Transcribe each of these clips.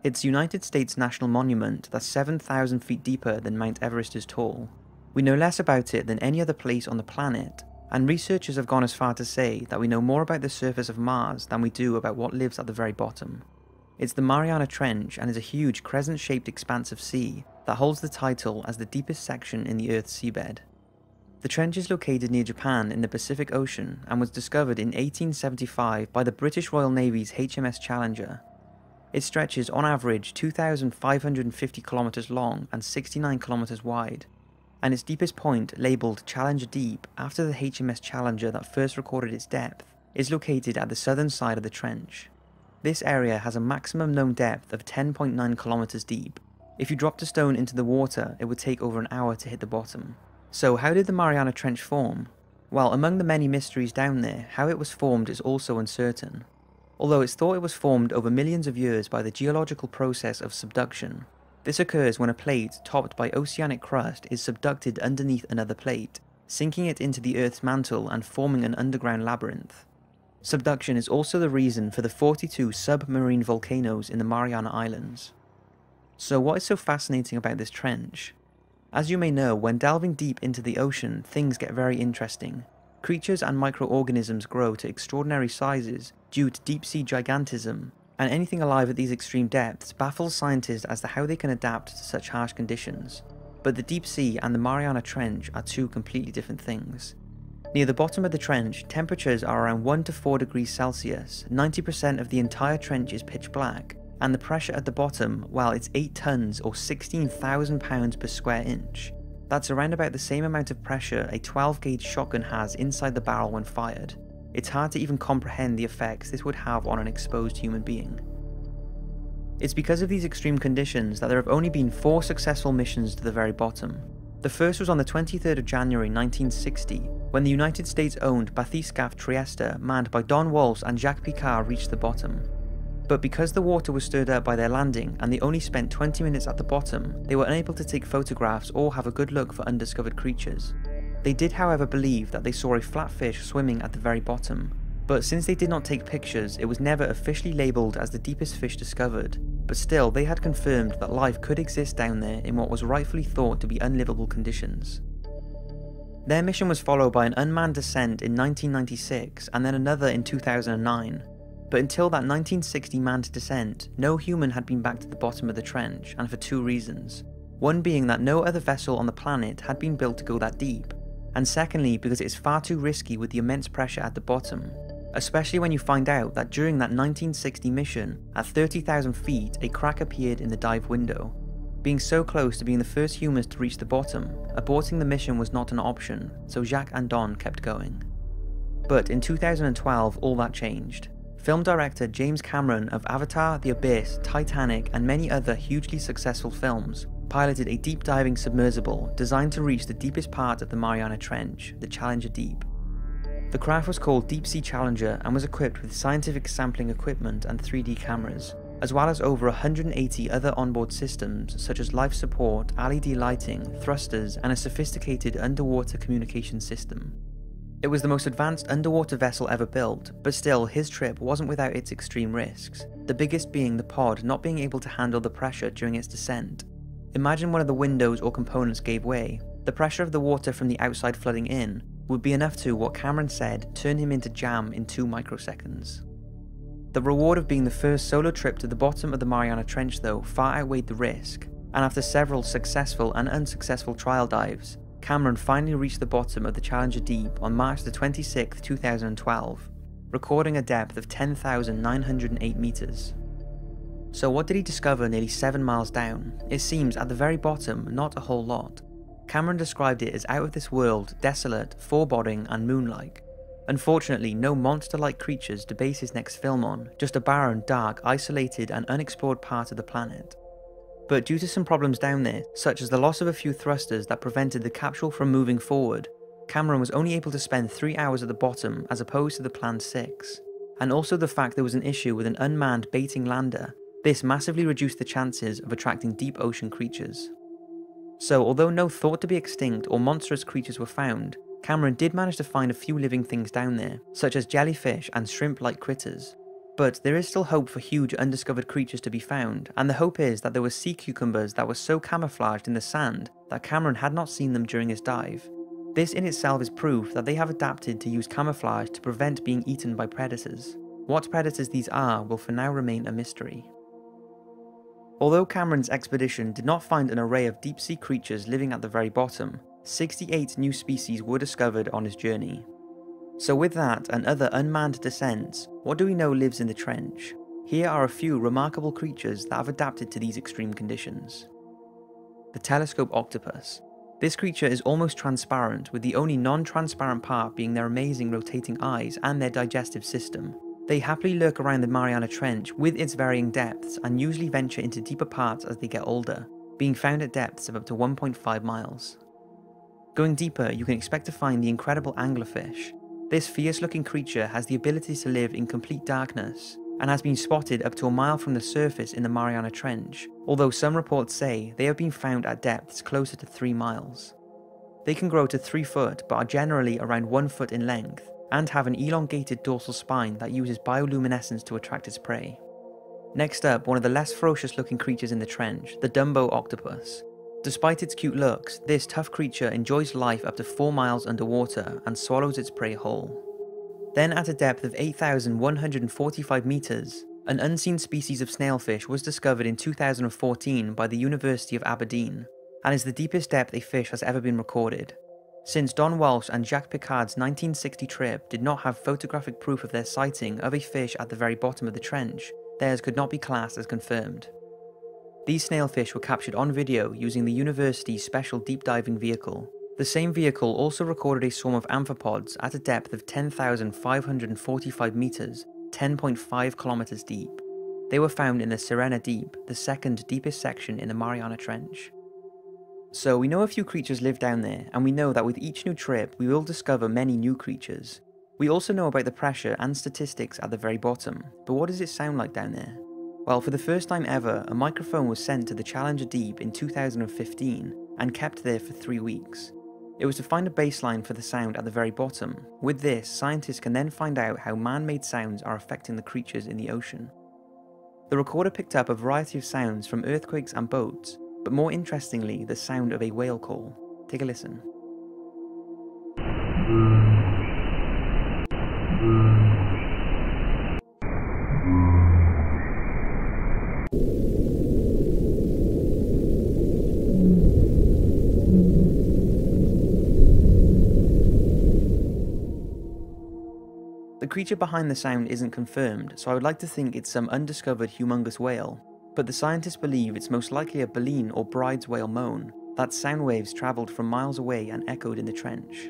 It's United States national monument that's 7,000 feet deeper than Mount Everest is tall. We know less about it than any other place on the planet, and researchers have gone as far to say that we know more about the surface of Mars than we do about what lives at the very bottom. It's the Mariana Trench and is a huge crescent-shaped expanse of sea that holds the title as the deepest section in the Earth's seabed. The trench is located near Japan in the Pacific Ocean and was discovered in 1875 by the British Royal Navy's HMS Challenger. It stretches on average 2,550 kilometers long and 69 kilometers wide, and its deepest point, labelled Challenger Deep after the HMS Challenger that first recorded its depth, is located at the southern side of the trench. This area has a maximum known depth of 10.9 kilometers deep. If you dropped a stone into the water, it would take over an hour to hit the bottom. So how did the Mariana Trench form? Well, among the many mysteries down there, how it was formed is also uncertain. Although it's thought it was formed over millions of years by the geological process of subduction. This occurs when a plate topped by oceanic crust is subducted underneath another plate, sinking it into the Earth's mantle and forming an underground labyrinth. Subduction is also the reason for the 42 submarine volcanoes in the Mariana Islands. So what is so fascinating about this trench? As you may know, when delving deep into the ocean, things get very interesting. Creatures and microorganisms grow to extraordinary sizes due to deep-sea gigantism, and anything alive at these extreme depths baffles scientists as to how they can adapt to such harsh conditions. But the deep sea and the Mariana Trench are two completely different things. Near the bottom of the trench, temperatures are around 1 to 4 degrees Celsius, 90% of the entire trench is pitch black, and the pressure at the bottom, well, it's 8 tons or 16,000 pounds per square inch. That's around about the same amount of pressure a 12-gauge shotgun has inside the barrel when fired. It's hard to even comprehend the effects this would have on an exposed human being. It's because of these extreme conditions that there have only been 4 successful missions to the very bottom. The first was on the 23rd of January 1960, when the United States-owned Bathyscaphe Trieste, manned by Don Walsh and Jacques Picard, reached the bottom. But because the water was stirred up by their landing and they only spent 20 minutes at the bottom, they were unable to take photographs or have a good look for undiscovered creatures. They did, however, believe that they saw a flatfish swimming at the very bottom, but since they did not take pictures, it was never officially labelled as the deepest fish discovered. But still, they had confirmed that life could exist down there in what was rightfully thought to be unlivable conditions. Their mission was followed by an unmanned descent in 1996 and then another in 2009. But until that 1960 manned descent, no human had been back to the bottom of the trench, and for 2 reasons. One being that no other vessel on the planet had been built to go that deep, and secondly because it is far too risky with the immense pressure at the bottom, especially when you find out that during that 1960 mission, at 30,000 feet, a crack appeared in the dive window. Being so close to being the first humans to reach the bottom, aborting the mission was not an option, so Jacques and Don kept going. But in 2012, all that changed. Film director James Cameron of Avatar, The Abyss, Titanic, and many other hugely successful films piloted a deep diving submersible designed to reach the deepest part of the Mariana Trench, the Challenger Deep. The craft was called Deep Sea Challenger and was equipped with scientific sampling equipment and 3D cameras, as well as over 180 other onboard systems such as life support, LED lighting, thrusters, and a sophisticated underwater communication system. It was the most advanced underwater vessel ever built, but still his trip wasn't without its extreme risks, the biggest being the pod not being able to handle the pressure during its descent. Imagine one of the windows or components gave way. The pressure of the water from the outside flooding in would be enough to, what Cameron said, turn him into jam in 2 microseconds. The reward of being the first solo trip to the bottom of the Mariana Trench though far outweighed the risk, and after several successful and unsuccessful trial dives, Cameron finally reached the bottom of the Challenger Deep on March 26, 2012, recording a depth of 10,908 meters. So what did he discover nearly 7 miles down? It seems at the very bottom, not a whole lot. Cameron described it as out of this world, desolate, foreboding, and moon-like. Unfortunately, no monster-like creatures to base his next film on, just a barren, dark, isolated, and unexplored part of the planet. But due to some problems down there, such as the loss of a few thrusters that prevented the capsule from moving forward, Cameron was only able to spend 3 hours at the bottom as opposed to the planned 6. And also the fact there was an issue with an unmanned baiting lander. This massively reduced the chances of attracting deep ocean creatures. So although no thought to be extinct or monstrous creatures were found, Cameron did manage to find a few living things down there, such as jellyfish and shrimp-like critters. But there is still hope for huge undiscovered creatures to be found, and the hope is that there were sea cucumbers that were so camouflaged in the sand that Cameron had not seen them during his dive. This in itself is proof that they have adapted to use camouflage to prevent being eaten by predators. What predators these are will for now remain a mystery. Although Cameron's expedition did not find an array of deep-sea creatures living at the very bottom, 68 new species were discovered on his journey. So with that and other unmanned descents, what do we know lives in the trench? Here are a few remarkable creatures that have adapted to these extreme conditions. The telescope octopus. This creature is almost transparent, with the only non-transparent part being their amazing rotating eyes and their digestive system. They happily lurk around the Mariana Trench with its varying depths and usually venture into deeper parts as they get older, being found at depths of up to 1.5 miles. Going deeper, you can expect to find the incredible anglerfish. This fierce-looking creature has the ability to live in complete darkness, and has been spotted up to a mile from the surface in the Mariana Trench, although some reports say they have been found at depths closer to 3 miles. They can grow to 3 foot, but are generally around 1 foot in length, and have an elongated dorsal spine that uses bioluminescence to attract its prey. Next up, one of the less ferocious-looking creatures in the trench, the Dumbo octopus. Despite its cute looks, this tough creature enjoys life up to 4 miles underwater and swallows its prey whole. Then at a depth of 8,145 meters, an unseen species of snailfish was discovered in 2014 by the University of Aberdeen, and is the deepest depth a fish has ever been recorded. Since Don Walsh and Jacques Picard's 1960 trip did not have photographic proof of their sighting of a fish at the very bottom of the trench, theirs could not be classed as confirmed. These snailfish were captured on video using the university's special deep diving vehicle. The same vehicle also recorded a swarm of amphipods at a depth of 10,545 meters, 10.5 kilometers deep. They were found in the Sirena Deep, the second deepest section in the Mariana Trench. So we know a few creatures live down there, and we know that with each new trip we will discover many new creatures. We also know about the pressure and statistics at the very bottom, but what does it sound like down there? Well, for the first time ever, a microphone was sent to the Challenger Deep in 2015 and kept there for 3 weeks. It was to find a baseline for the sound at the very bottom. With this, scientists can then find out how man-made sounds are affecting the creatures in the ocean. The recorder picked up a variety of sounds from earthquakes and boats, but more interestingly, the sound of a whale call. Take a listen. The creature behind the sound isn't confirmed, so I would like to think it's some undiscovered humongous whale, but the scientists believe it's most likely a baleen or bride's whale moan. That sound waves travelled from miles away and echoed in the trench.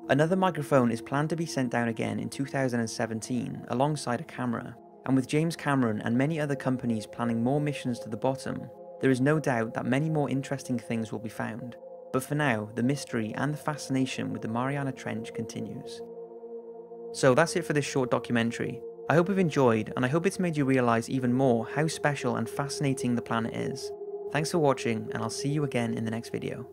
Another microphone is planned to be sent down again in 2017 alongside a camera, and with James Cameron and many other companies planning more missions to the bottom, there is no doubt that many more interesting things will be found. But for now, the mystery and the fascination with the Mariana Trench continues. So that's it for this short documentary. I hope you've enjoyed, and I hope it's made you realise even more how special and fascinating the planet is. Thanks for watching, and I'll see you again in the next video.